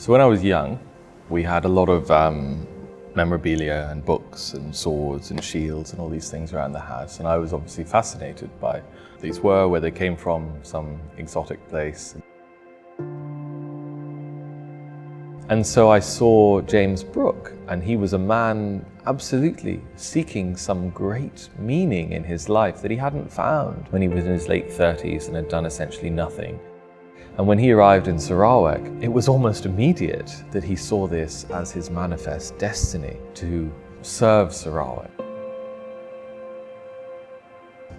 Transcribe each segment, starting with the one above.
So when I was young, we had a lot of memorabilia and books and swords and shields and all these things around the house. And I was obviously fascinated by these were, where they came from, some exotic place. And so I saw James Brooke, and he was a man absolutely seeking some great meaning in his life that he hadn't found when he was in his late 30s and had done essentially nothing. And when he arrived in Sarawak, it was almost immediate that he saw this as his manifest destiny to serve Sarawak.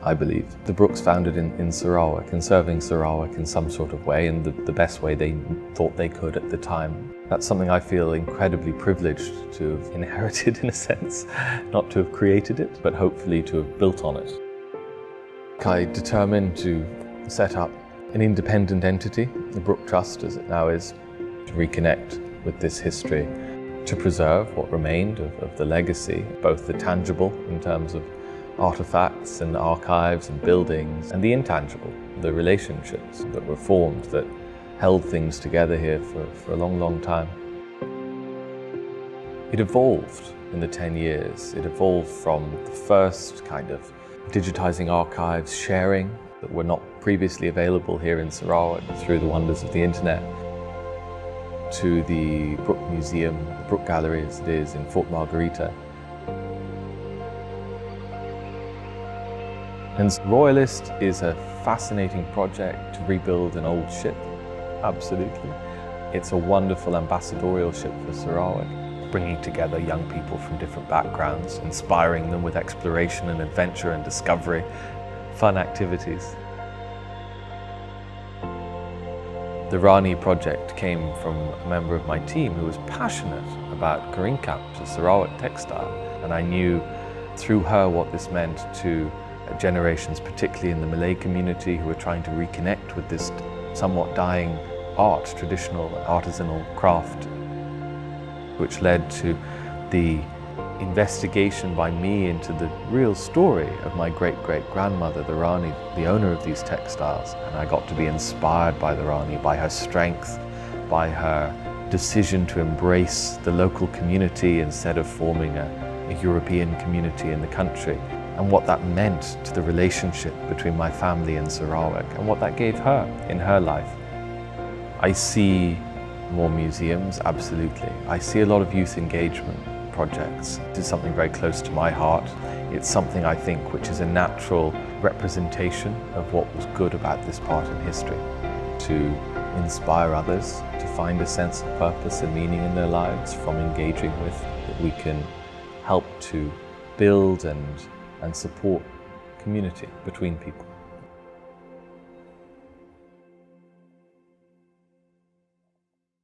I believe the Brookes founded in Sarawak and serving Sarawak in some sort of way, and the best way they thought they could at the time. That's something I feel incredibly privileged to have inherited, in a sense, not to have created it, but hopefully to have built on it. I determined to set up an independent entity, the Brooke Trust as it now is, to reconnect with this history, to preserve what remained of the legacy, both the tangible in terms of artifacts and archives and buildings, and the intangible, the relationships that were formed that held things together here for a long, long time. It evolved in the 10 years. It evolved from the first kind of digitizing archives, sharing that were not previously available here in Sarawak through the wonders of the internet, to the Brooke Museum, the Brooke Gallery as it is in Fort Margarita. And Royalist is a fascinating project to rebuild an old ship, absolutely. It's a wonderful ambassadorial ship for Sarawak, bringing together young people from different backgrounds, inspiring them with exploration and adventure and discovery, fun activities. The Rani project came from a member of my team who was passionate about Karingkap, the Sarawak textile, and I knew through her what this meant to generations, particularly in the Malay community, who were trying to reconnect with this somewhat dying art, traditional artisanal craft, which led to the investigation by me into the real story of my great-great-grandmother, the Rani, the owner of these textiles. And I got to be inspired by the Rani, by her strength, by her decision to embrace the local community instead of forming a European community in the country, and what that meant to the relationship between my family and Sarawak, and what that gave her in her life. I see more museums, absolutely. I see a lot of youth engagement projects. This is something very close to my heart. It's something I think which is a natural representation of what was good about this part in history. To inspire others to find a sense of purpose and meaning in their lives from engaging with, that we can help to build and support community between people.